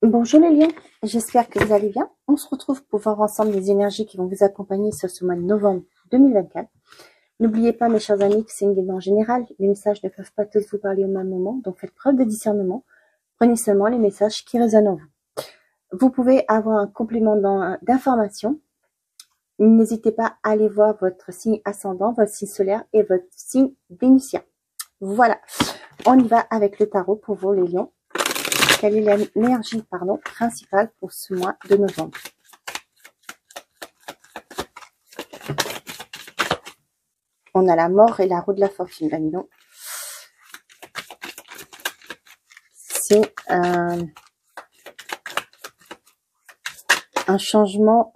Bonjour les lions, j'espère que vous allez bien. On se retrouve pour voir ensemble les énergies qui vont vous accompagner sur ce mois de novembre 2024. N'oubliez pas mes chers amis que c'est une guide en général. Les messages ne peuvent pas tous vous parler au même moment, donc faites preuve de discernement. Prenez seulement les messages qui résonnent en vous. Vous pouvez avoir un complément d'information. N'hésitez pas à aller voir votre signe ascendant, votre signe solaire et votre signe vénitien. Voilà, on y va avec le tarot pour vous les lions. Quelle est l'énergie principale pour ce mois de novembre? On a la mort et la roue de la fortune, là, non. C'est un changement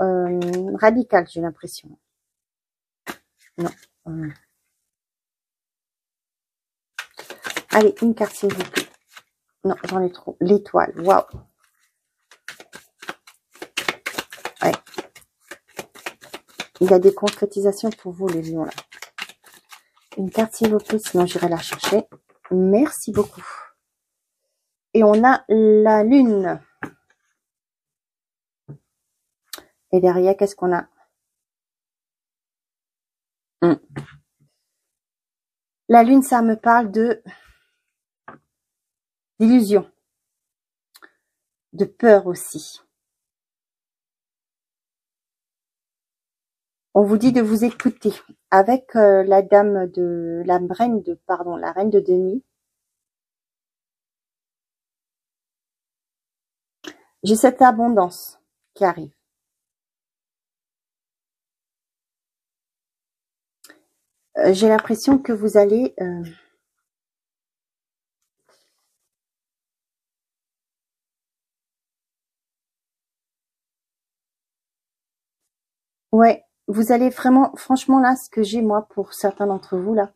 radical, j'ai l'impression. Non. Allez, une carte s'il vous plaît. Non, j'en ai trop. L'étoile, waouh. Ouais. Il y a des concrétisations pour vous, les lions, là. Une carte s'il vous plaît, sinon j'irai la chercher. Merci beaucoup. Et on a la lune. Et derrière, qu'est-ce qu'on a? La lune, ça me parle d'illusion, de peur aussi. On vous dit de vous écouter. Avec la reine de Denis. J'ai cette abondance qui arrive. J'ai l'impression que vous allez ouais, vous allez vraiment, franchement là, ce que j'ai moi pour certains d'entre vous là,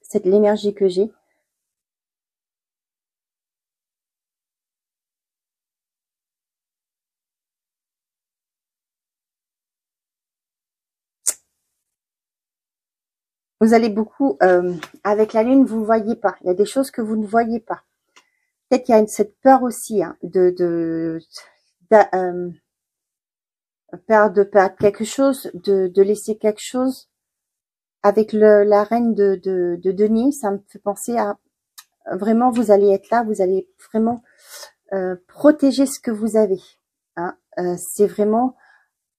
c'est l'énergie que j'ai. Vous allez beaucoup, avec la lune, vous ne voyez pas. Il y a des choses que vous ne voyez pas. Peut-être qu'il y a cette peur aussi hein, de perdre quelque chose, de laisser quelque chose. Avec la reine de Denis, ça me fait penser à vraiment, vous allez être là, vous allez vraiment protéger ce que vous avez. Hein. C'est vraiment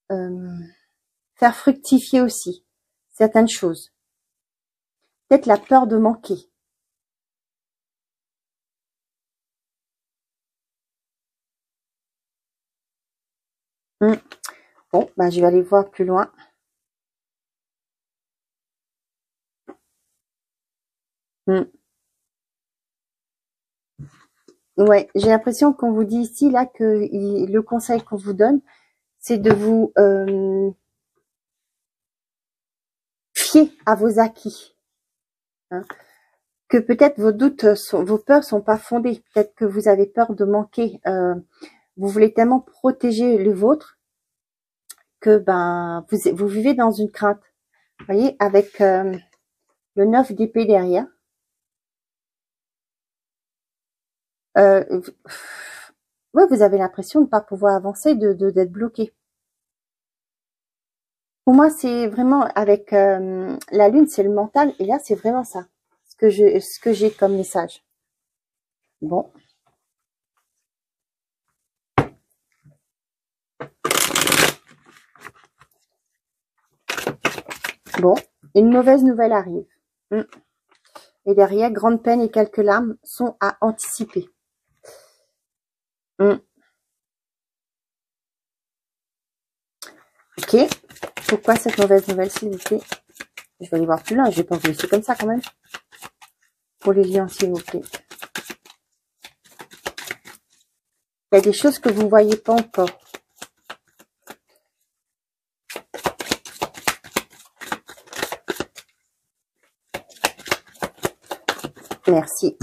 faire fructifier aussi certaines choses. Peut-être la peur de manquer. Bon, bah, je vais aller voir plus loin. Ouais, j'ai l'impression qu'on vous dit ici, là, que le conseil qu'on vous donne, c'est de vous fier à vos acquis. Hein. Que peut-être vos doutes, vos peurs sont pas fondées. Peut-être que vous avez peur de manquer. Vous voulez tellement protéger le vôtre que ben vous vivez dans une crainte. Vous voyez, avec le 9 d'épée derrière. Ouais, vous avez l'impression de ne pas pouvoir avancer, d'être bloqué. Pour moi, c'est vraiment avec la lune, c'est le mental, et là, c'est vraiment ça, ce que j'ai comme message. Bon. Bon, une mauvaise nouvelle arrive. Et derrière, grande peine et quelques larmes sont à anticiper. Ok. Pourquoi cette mauvaise nouvelle, s'il vous plaît? Je vais aller voir plus loin, je vais pas vous laisser comme ça quand même. Pour les lions, s'il vous plaît. Il y a des choses que vous ne voyez pas encore. Merci.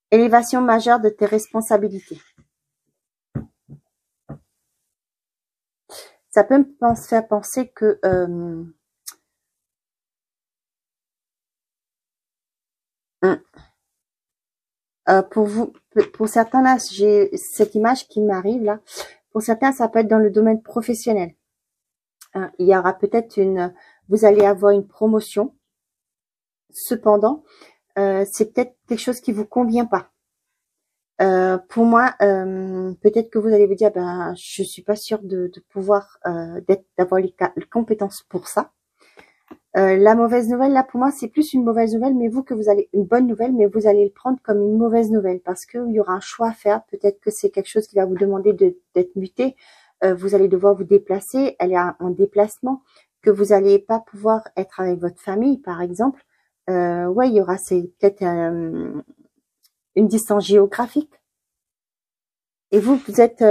Élévation majeure de tes responsabilités. Ça peut me faire penser que Pour vous, pour certains, là, j'ai cette image qui m'arrive, là. Pour certains, ça peut être dans le domaine professionnel. Il y aura peut-être vous allez avoir une promotion. Cependant, c'est peut-être quelque chose qui vous convient pas. Pour moi, peut-être que vous allez vous dire, ben, je suis pas sûre de pouvoir d'avoir les compétences pour ça. La mauvaise nouvelle, là, pour moi, c'est plus une mauvaise nouvelle, mais une bonne nouvelle, mais vous allez le prendre comme une mauvaise nouvelle parce qu'il y aura un choix à faire. Peut-être que c'est quelque chose qui va vous demander d'être muté. Vous allez devoir vous déplacer, aller en déplacement, que vous n'allez pas pouvoir être avec votre famille, par exemple. Ouais, il y aura peut-être une distance géographique. Et vous êtes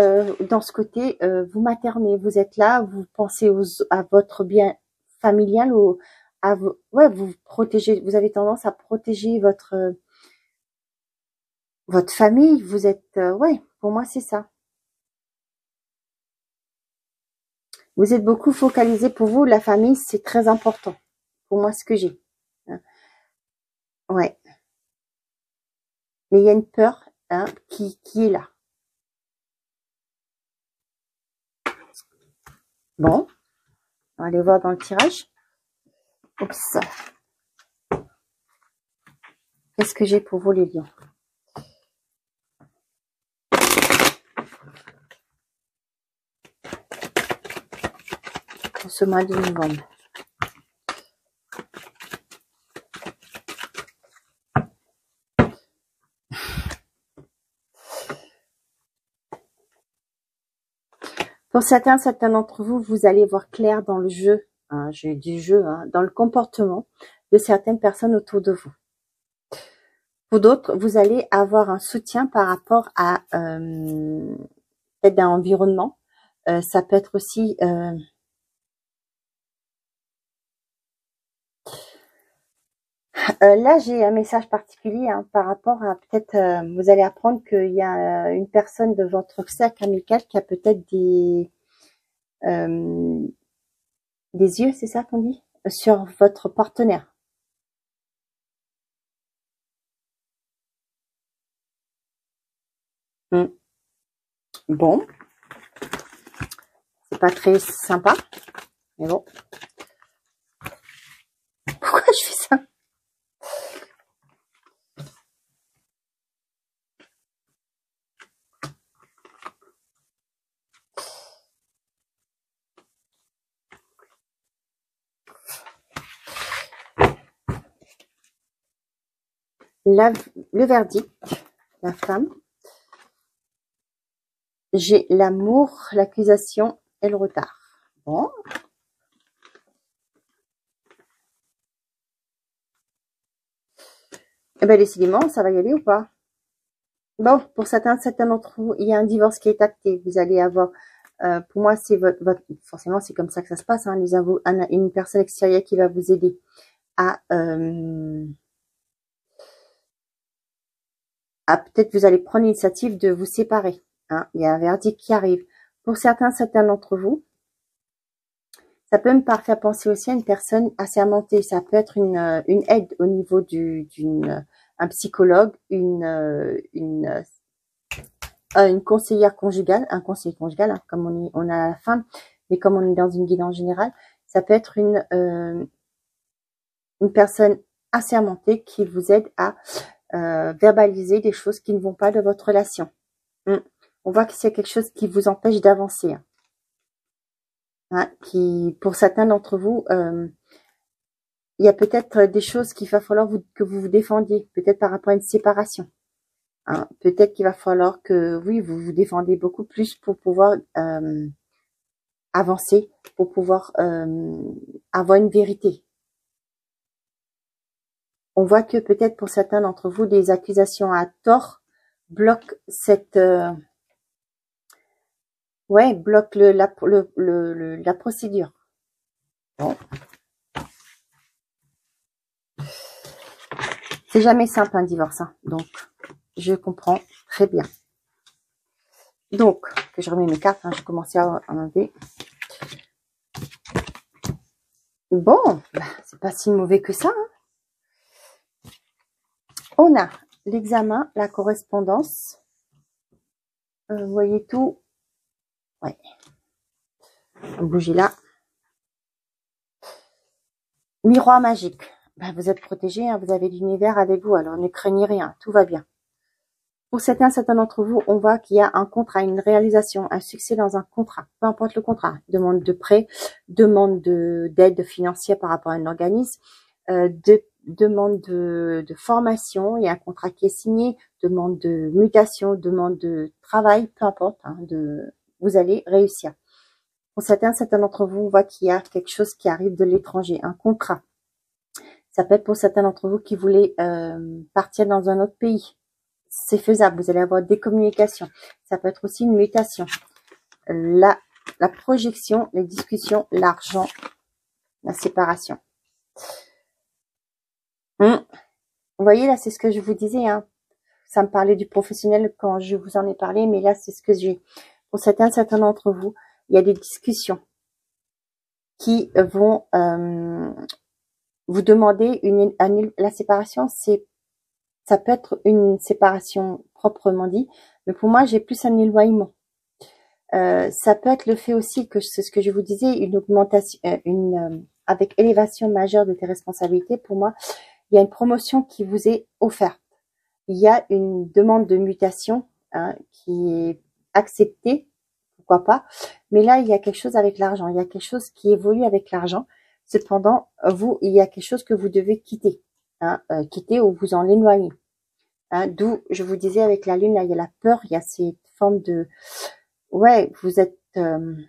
dans ce côté, vous maternez, vous êtes là, vous pensez à votre bien familial ou ouais, vous protégez, vous avez tendance à protéger votre famille. Vous êtes, ouais, pour moi c'est ça. Vous êtes beaucoup focalisé pour vous, la famille c'est très important. Pour moi, ce que j'ai. Ouais. Mais il y a une peur qui est là. Bon, on va aller voir dans le tirage. Oups. Qu'est-ce que j'ai pour vous les lions? Pour ce mois de novembre. Pour certains d'entre vous, vous allez voir clair dans le jeu, j'ai du jeu, dans le comportement de certaines personnes autour de vous. Pour d'autres, vous allez avoir un soutien par rapport à peut-être un environnement. Ça peut être aussi là, j'ai un message particulier par rapport à peut-être vous allez apprendre qu'il y a une personne de votre cercle amical qui a peut-être des yeux, c'est ça qu'on dit, sur votre partenaire. Bon, c'est pas très sympa, mais bon. Pourquoi je fais ça? Le verdict, la femme. J'ai l'amour, l'accusation et le retard. Bon. Eh ben, décidément, ça va y aller ou pas? Bon, pour certains d'entre vous, il y a un divorce qui est acté. Vous allez avoir, pour moi, c'est forcément, c'est comme ça que ça se passe. Une personne extérieure qui va vous aider à peut-être vous allez prendre l'initiative de vous séparer. Il y a un verdict qui arrive. Pour certains d'entre vous, ça peut me faire penser aussi à une personne assermentée. Ça peut être une aide au niveau un psychologue, une conseillère conjugale, un conseiller conjugal, comme on a à la fin, mais comme on est dans une guide en général, ça peut être une personne assermentée qui vous aide à verbaliser des choses qui ne vont pas de votre relation. On voit que c'est quelque chose qui vous empêche d'avancer. Qui, pour certains d'entre vous, il y a peut-être des choses qu'il va falloir que vous vous défendiez, peut-être par rapport à une séparation. Peut-être qu'il va falloir que, oui, vous vous défendez beaucoup plus pour pouvoir avancer, pour pouvoir avoir une vérité. On voit que peut-être pour certains d'entre vous, des accusations à tort bloquent bloque la procédure. Bon. C'est jamais simple un divorce, donc je comprends très bien. Donc, que je remets mes cartes, je commençais à enlever. Bon, c'est pas si mauvais que ça. On a l'examen, la correspondance. Vous voyez tout. Ouais. Bougez là. Miroir magique. Ben, vous êtes protégé, hein, vous avez l'univers avec vous, alors ne craignez rien, tout va bien. Pour certains d'entre vous, on voit qu'il y a un contrat, une réalisation, un succès dans un contrat, peu importe le contrat, demande de prêt, demande d'aide financière par rapport à un organisme, demande de formation, il y a un contrat qui est signé, demande de mutation, demande de travail, peu importe, hein, vous allez réussir. Pour certains d'entre vous, on voit qu'il y a quelque chose qui arrive de l'étranger, un contrat. Ça peut être pour certains d'entre vous qui voulaient partir dans un autre pays. C'est faisable, vous allez avoir des communications. Ça peut être aussi une mutation. La projection, les discussions, l'argent, la séparation. Vous voyez, là, c'est ce que je vous disais. Hein. Ça me parlait du professionnel quand je vous en ai parlé, mais là, c'est ce que j'ai. Pour certains d'entre vous, il y a des discussions qui vont vous demander la séparation. Ça peut être une séparation proprement dit, mais pour moi, j'ai plus un éloignement. Ça peut être le fait aussi que c'est ce que je vous disais, une augmentation, avec élévation majeure de tes responsabilités. Pour moi, il y a une promotion qui vous est offerte. Il y a une demande de mutation qui est acceptée, pourquoi pas. Mais là, il y a quelque chose avec l'argent. Il y a quelque chose qui évolue avec l'argent. Cependant, vous, il y a quelque chose que vous devez quitter, quitter ou vous en éloigner. D'où je vous disais avec la lune, là, il y a la peur, il y a cette forme de, ouais, vous êtes une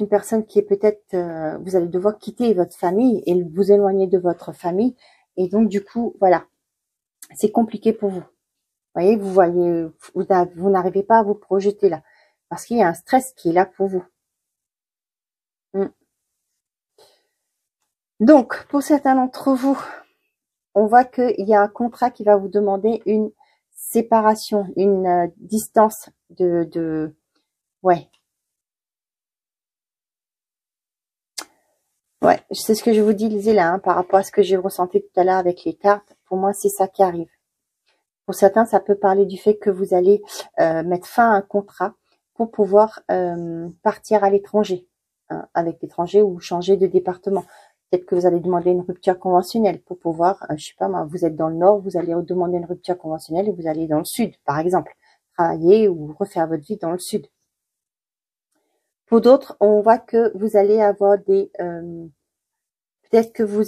personne qui est peut-être, vous allez devoir quitter votre famille et vous éloigner de votre famille, et donc du coup, voilà, c'est compliqué pour vous. Vous voyez, vous n'arrivez pas à vous projeter là, parce qu'il y a un stress qui est là pour vous. Donc, pour certains d'entre vous, on voit qu'il y a un contrat qui va vous demander une séparation, une distance ouais. Ouais, c'est ce que je vous disais là, par rapport à ce que j'ai ressenti tout à l'heure avec les cartes. Pour moi, c'est ça qui arrive. Pour certains, ça peut parler du fait que vous allez mettre fin à un contrat pour pouvoir partir à l'étranger, avec l'étranger ou changer de département. Peut-être que vous allez demander une rupture conventionnelle pour pouvoir, je sais pas moi, vous êtes dans le nord, vous allez demander une rupture conventionnelle et vous allez dans le sud, par exemple, travailler ou refaire votre vie dans le sud. Pour d'autres, on voit que vous allez avoir des peut-être que vous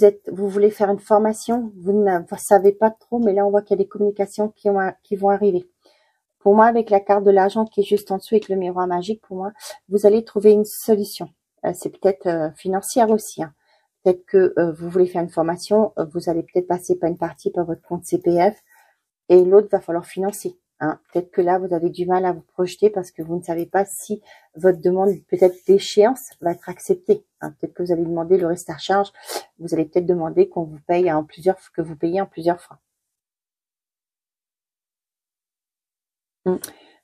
voulez faire une formation, vous ne savez pas trop, mais là on voit qu'il y a des communications qui vont arriver. Pour moi, avec la carte de l'argent qui est juste en dessous avec le miroir magique, pour moi, vous allez trouver une solution. C'est peut-être financière aussi. Hein. Peut-être que vous voulez faire une formation, vous allez peut-être passer par une partie par votre compte CPF et l'autre va falloir financer. Hein. Peut-être que là, vous avez du mal à vous projeter parce que vous ne savez pas si votre demande peut-être d'échéance va être acceptée. Hein. Peut-être que vous allez demander le reste à charge. Vous allez peut-être demander qu'on vous paye que vous payez en plusieurs fois.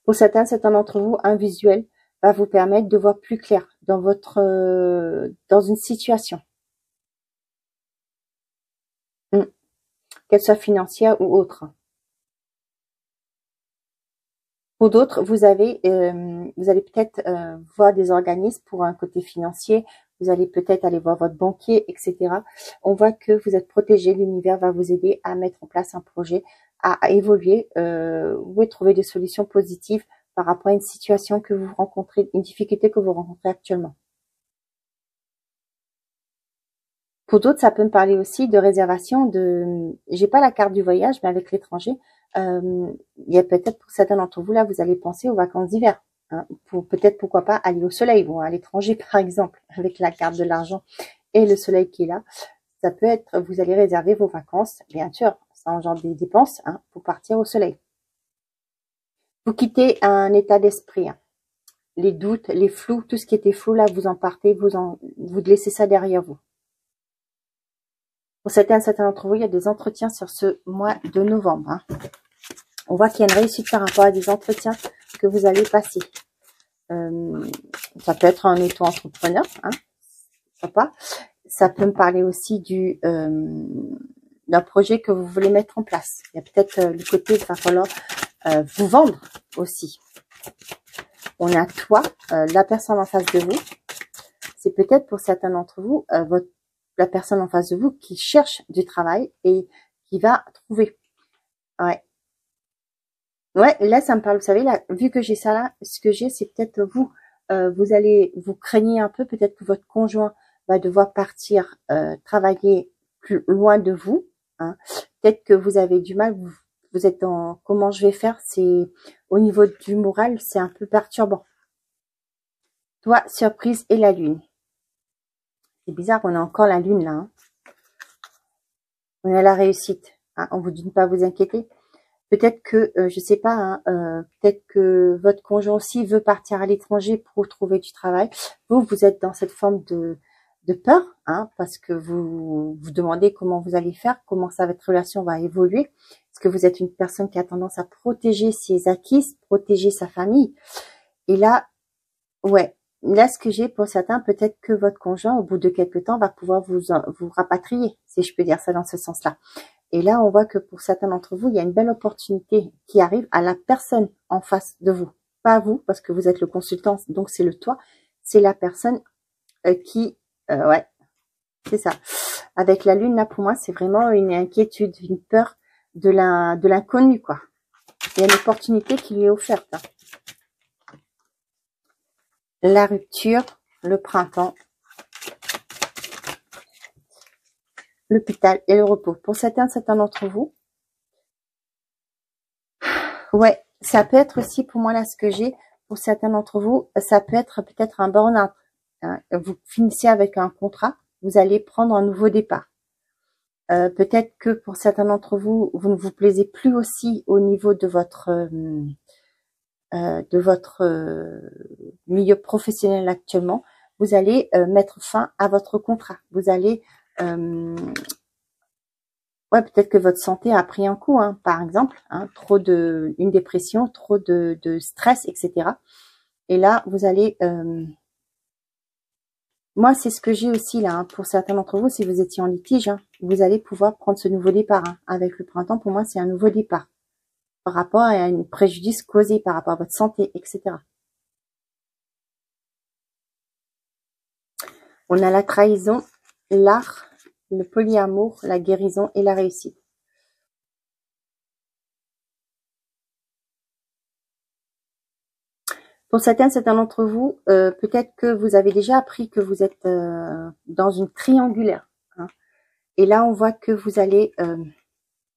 Pour certains d'entre vous, un visuel va vous permettre de voir plus clair dans dans une situation. Qu'elle soit financière ou autre. Pour d'autres, vous allez peut-être voir des organismes pour un côté financier. Vous allez peut-être aller voir votre banquier, etc. On voit que vous êtes protégé. L'univers va vous aider à mettre en place un projet, à évoluer ou à trouver des solutions positives par rapport à une situation que vous rencontrez, une difficulté que vous rencontrez actuellement. Pour d'autres, ça peut me parler aussi de réservation j'ai pas la carte du voyage, mais avec l'étranger, il y a peut-être pour certains d'entre vous là, vous allez penser aux vacances d'hiver. Hein, peut-être pourquoi pas aller au soleil, ou à l'étranger par exemple, avec la carte de l'argent et le soleil qui est là. Ça peut être, vous allez réserver vos vacances, bien sûr, ça engendre des dépenses, hein, pour partir au soleil. Vous quittez un état d'esprit. Hein. Les doutes, les flous, tout ce qui était flou là, vous en partez, vous laissez ça derrière vous. Pour certains d'entre vous, il y a des entretiens sur ce mois de novembre. Hein. On voit qu'il y a une réussite par rapport à des entretiens que vous allez passer. Ça peut être un auto-entrepreneur, hein, sympa. Ça peut me parler aussi d'un projet que vous voulez mettre en place. Il y a peut-être le côté, il va falloir vous vendre aussi. On a toi, la personne en face de vous. C'est peut-être pour certains d'entre vous, la personne en face de vous qui cherche du travail et qui va trouver. Ouais. Ouais, là, ça me parle, vous savez, là, vu que j'ai ça là, ce que j'ai, c'est peut-être vous, vous craignez un peu, peut-être que votre conjoint va devoir partir travailler plus loin de vous. Hein. Peut-être que vous avez du mal, vous êtes dans comment je vais faire, c'est au niveau du moral, c'est un peu perturbant. Toi, surprise et la lune. C'est bizarre, on a encore la lune là. Hein. On a la réussite. Hein. On vous dit de ne pas vous inquiéter. Peut-être que, je sais pas, hein, peut-être que votre conjoint aussi veut partir à l'étranger pour trouver du travail. Vous êtes dans cette forme de peur, hein, parce que vous vous demandez comment vous allez faire, comment votre relation va évoluer. Est-ce que vous êtes une personne qui a tendance à protéger ses acquis, protéger sa famille? Et là, ouais, là, ce que j'ai pour certains, peut-être que votre conjoint, au bout de quelques temps, va pouvoir vous rapatrier, si je peux dire ça dans ce sens-là. Et là, on voit que pour certains d'entre vous, il y a une belle opportunité qui arrive à la personne en face de vous. Pas vous, parce que vous êtes le consultant, donc c'est le toi. C'est la personne ouais, c'est ça. Avec la lune, là, pour moi, c'est vraiment une inquiétude, une peur de l'inconnu, quoi. Il y a une opportunité qui lui est offerte. Hein. La rupture, le printemps, l'hôpital et le repos. Pour certains d'entre vous, ouais, ça peut être aussi, pour moi, là, ce que j'ai, pour certains d'entre vous, ça peut être peut-être un burn-out. Hein. Vous finissez avec un contrat, vous allez prendre un nouveau départ. Peut-être que pour certains d'entre vous, vous ne vous plaisez plus aussi au niveau de votre milieu professionnel actuellement. Vous allez mettre fin à votre contrat. Vous allez ouais, peut-être que votre santé a pris un coup, hein, par exemple, hein, une dépression, trop de stress, etc. Et là, vous allez moi, c'est ce que j'ai aussi là, hein, pour certains d'entre vous, si vous étiez en litige, hein, vous allez pouvoir prendre ce nouveau départ. Hein. Avec le printemps, pour moi, c'est un nouveau départ par rapport à un préjudice causé par rapport à votre santé, etc. On a la trahison, l'art, le polyamour, la guérison et la réussite. Pour certains d'entre vous, peut-être que vous avez déjà appris que vous êtes dans une triangulaire. Hein. Et là, on voit que vous allez... il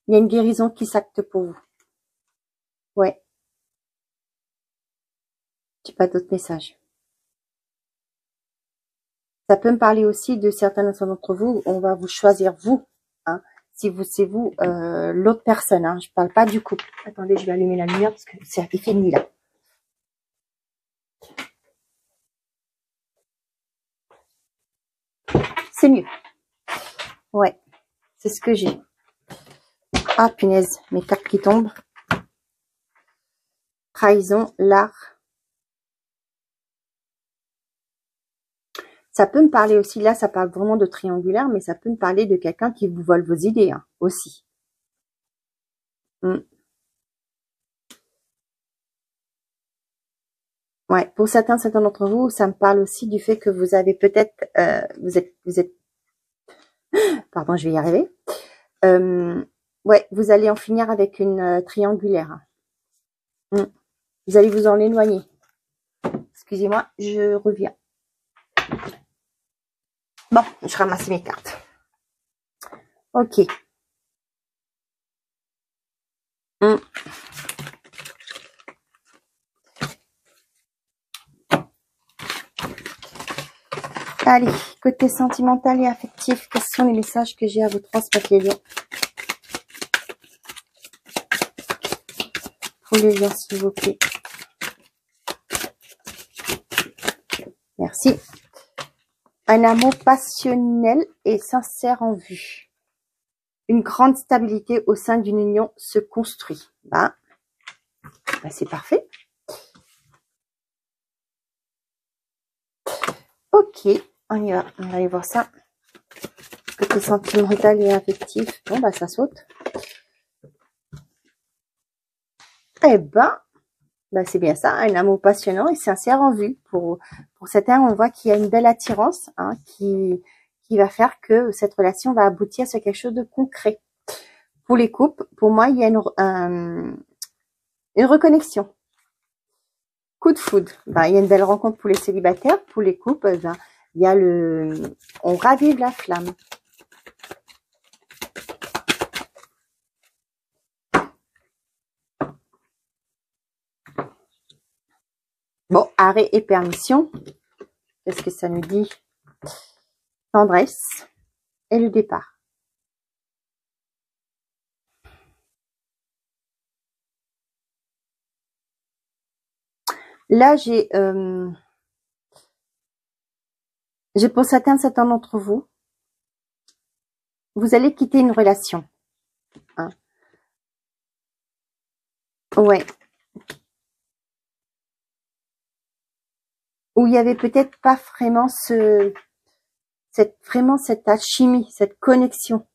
y a une guérison qui s'acte pour vous. Ouais. J'ai pas d'autres messages. Ça peut me parler aussi de certains d'entre vous. On va vous choisir vous. Hein. Si c'est vous, l'autre personne. Hein. Je parle pas du couple. Attendez, je vais allumer la lumière parce que il fait nuit là. C'est mieux. Ouais, c'est ce que j'ai. Ah, punaise, mes cartes qui tombent. Trahison, l'art. Ça peut me parler aussi, là, ça parle vraiment de triangulaire, mais ça peut me parler de quelqu'un qui vous vole vos idées, hein, aussi. Ouais, pour certains d'entre vous, ça me parle aussi du fait que vous avez peut-être, vous êtes, pardon, je vais y arriver. Ouais, vous allez en finir avec une triangulaire. Vous allez vous en éloigner. Excusez-moi, je reviens. Bon, je ramasse mes cartes. Ok. Allez, côté sentimental et affectif, quels sont les messages que j'ai à vous transmettre, les lions? Pour les lions, s'il vous plaît. Merci. Un amour passionnel et sincère en vue. Une grande stabilité au sein d'une union se construit. C'est parfait. Ok, on y va. On va aller voir ça. Côté sentimental et affectif, bon, bah, ça saute. Eh ben, c'est bien ça, un amour passionnant et sincère en vue. Pour certains, on voit qu'il y a une belle attirance hein, qui va faire que cette relation va aboutir sur quelque chose de concret. Pour les couples, pour moi, il y a une reconnexion. Coup de foudre, ben, il y a une belle rencontre pour les célibataires. Pour les couples, ben, il y a on ravive la flamme. Bon, arrêt et permission. Qu'est-ce que ça nous dit? Tendresse et le départ. Là, j'ai pour certains d'entre vous, vous allez quitter une relation. Hein. Ouais. Où il y avait peut-être pas vraiment cette alchimie, cette connexion.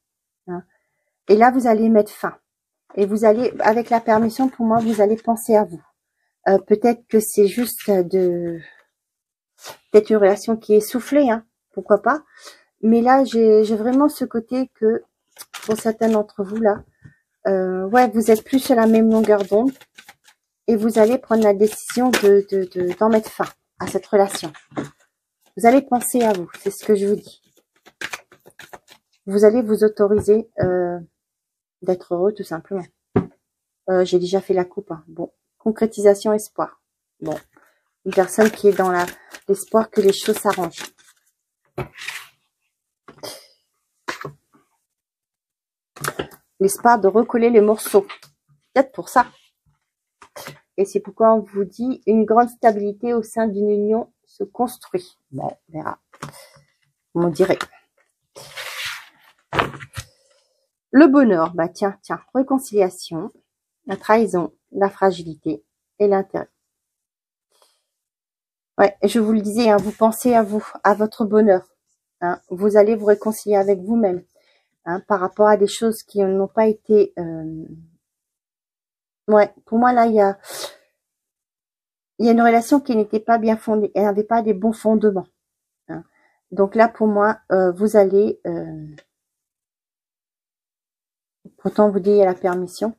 Hein. Et là, vous allez mettre fin. Et vous allez, avec la permission, pour moi, vous allez penser à vous. Peut-être que c'est juste peut-être une relation qui est soufflée, hein, pourquoi pas. Mais là, j'ai vraiment ce côté que, pour certains d'entre vous, là, ouais, vous êtes plus sur la même longueur d'onde et vous allez prendre la décision d'en mettre fin à cette relation. Vous allez penser à vous, c'est ce que je vous dis. Vous allez vous autoriser d'être heureux, tout simplement. J'ai déjà fait la coupe. Hein. Bon, concrétisation, espoir. Bon, une personne qui est dans l'espoir que les choses s'arrangent. L'espoir de recoller les morceaux. Peut-être pour ça. Et c'est pourquoi on vous dit une grande stabilité au sein d'une union se construit. Bon, on verra. On dirait. Le bonheur, bah tiens, réconciliation, la trahison, la fragilité et l'intérêt. Ouais, je vous le disais, hein, vous pensez à vous, à votre bonheur. Hein, vous allez vous réconcilier avec vous-même hein, par rapport à des choses qui n'ont pas été... Ouais, pour moi, là, il y a une relation qui n'était pas bien fondée. Elle n'avait pas des bons fondements. Hein. Donc là, pour moi, vous allez... Pourtant, vous dites à la permission.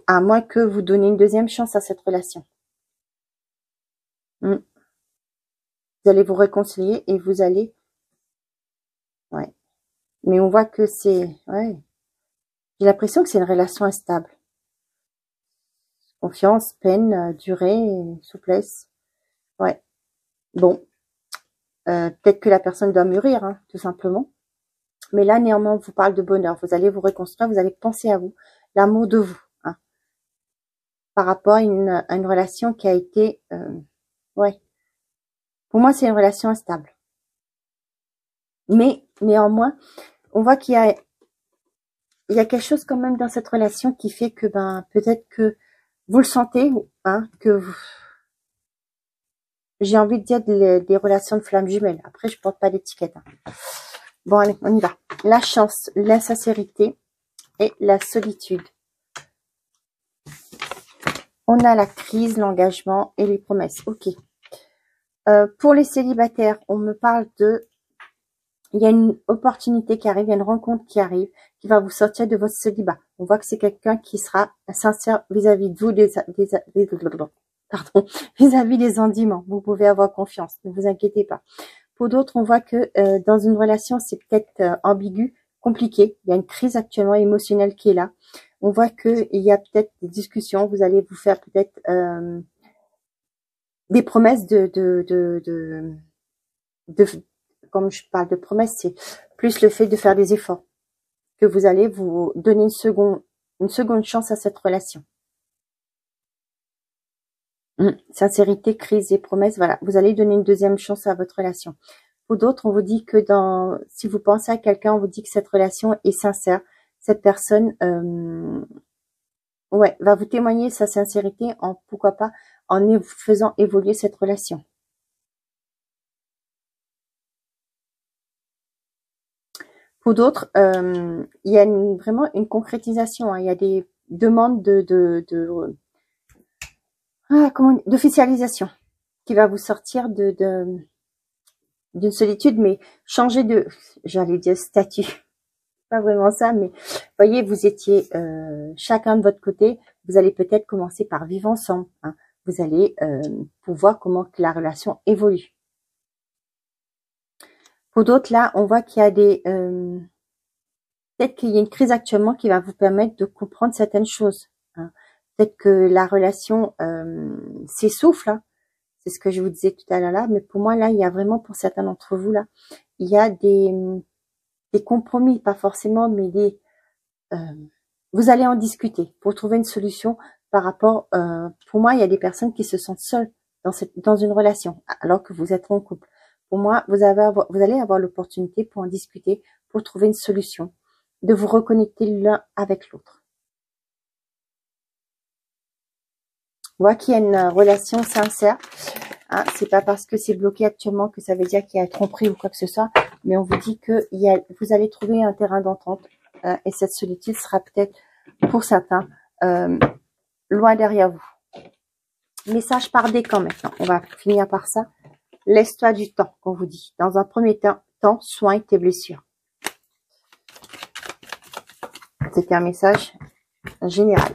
À moins que vous donniez une deuxième chance à cette relation. Vous allez vous réconcilier et vous allez... Ouais. Mais on voit que c'est... Ouais. J'ai l'impression que c'est une relation instable. Confiance, peine, durée, souplesse. Ouais. Bon. Peut-être que la personne doit mûrir, hein, tout simplement. Mais là, néanmoins, on vous parle de bonheur. Vous allez vous reconstruire, vous allez penser à vous. L'amour de vous. Hein, par rapport à une relation qui a été... ouais. Pour moi, c'est une relation instable. Mais, néanmoins, on voit qu'il y a quelque chose quand même dans cette relation qui fait que, peut-être que vous le sentez, hein, j'ai envie de dire des relations de flammes jumelles. Après, je porte pas d'étiquette. Hein. Bon, allez, on y va. La chance, l'insincérité et la solitude. On a la crise, l'engagement et les promesses. Ok. Pour les célibataires, on me parle il y a une opportunité qui arrive, il y a une rencontre qui arrive, qui va vous sortir de votre célibat. On voit que c'est quelqu'un qui sera sincère vis-à-vis de vous, vis-à-vis des sentiments. Vous pouvez avoir confiance, ne vous inquiétez pas. Pour d'autres, on voit que dans une relation, c'est peut-être ambigu, compliqué. Il y a une crise actuellement émotionnelle qui est là. On voit que il y a peut-être des discussions. Vous allez vous faire peut-être des promesses comme je parle de promesses, c'est plus le fait de faire des efforts, que vous allez vous donner une seconde chance à cette relation. Sincérité, crise et promesses, voilà, vous allez donner une deuxième chance à votre relation. Pour d'autres, on vous dit que si vous pensez à quelqu'un, on vous dit que cette relation est sincère. Cette personne, ouais, va vous témoigner sa sincérité pourquoi pas, en faisant évoluer cette relation. Pour d'autres, il y a vraiment une concrétisation, hein. Il y a des demandes d'officialisation qui va vous sortir d'une solitude, mais changer j'allais dire statut, pas vraiment ça, mais voyez, vous étiez chacun de votre côté, vous allez peut-être commencer par vivre ensemble, hein. Vous allez pour voir comment que la relation évolue. Pour d'autres, là, on voit qu'il y a peut-être qu'il y a une crise actuellement qui va vous permettre de comprendre certaines choses, hein. Peut-être que la relation s'essouffle, hein. C'est ce que je vous disais tout à l'heure là, mais pour moi, là, il y a vraiment, pour certains d'entre vous, là, il y a des compromis, pas forcément, mais vous allez en discuter pour trouver une solution par rapport, pour moi, il y a des personnes qui se sentent seules dans une relation, alors que vous êtes en couple. Pour moi, vous allez avoir l'opportunité pour en discuter, pour trouver une solution, de vous reconnecter l'un avec l'autre. On voit qu'il y a une relation sincère, hein. C'est pas parce que c'est bloqué actuellement que ça veut dire qu'il y a tromperie ou quoi que ce soit, mais on vous dit que vous allez trouver un terrain d'entente, et cette solitude sera peut-être, pour certains, loin derrière vous. Message par décan maintenant. On va finir par ça. Laisse-toi du temps, qu'on vous dit. Dans un premier temps, soigne tes blessures. C'était un message général.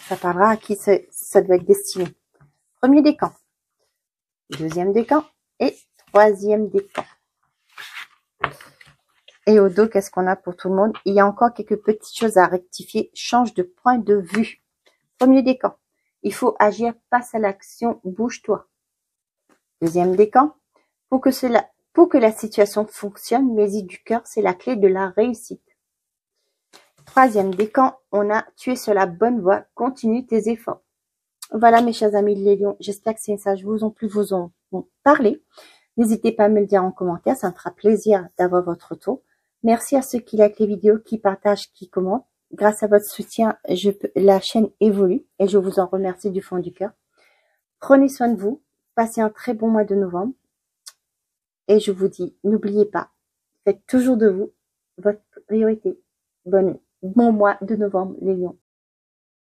Ça parlera à qui ça doit être destiné. Premier décan, deuxième décan et troisième décan. Et au dos, qu'est-ce qu'on a pour tout le monde? Il y a encore quelques petites choses à rectifier. Change de point de vue. Premier décan, il faut agir, passe à l'action, bouge-toi. Deuxième décan, pour que la situation fonctionne, mets-y du cœur, c'est la clé de la réussite. Troisième décan, on a tué sur la bonne voie, continue tes efforts. Voilà mes chers amis les lions, j'espère que ces messages vous ont plu, vous ont parlé. N'hésitez pas à me le dire en commentaire, ça me fera plaisir d'avoir votre retour. Merci à ceux qui likent les vidéos, qui partagent, qui commentent. Grâce à votre soutien, la chaîne évolue et je vous en remercie du fond du cœur. Prenez soin de vous, passez un très bon mois de novembre. Et je vous dis, n'oubliez pas, faites toujours de vous votre priorité. Bon mois de novembre, les lions.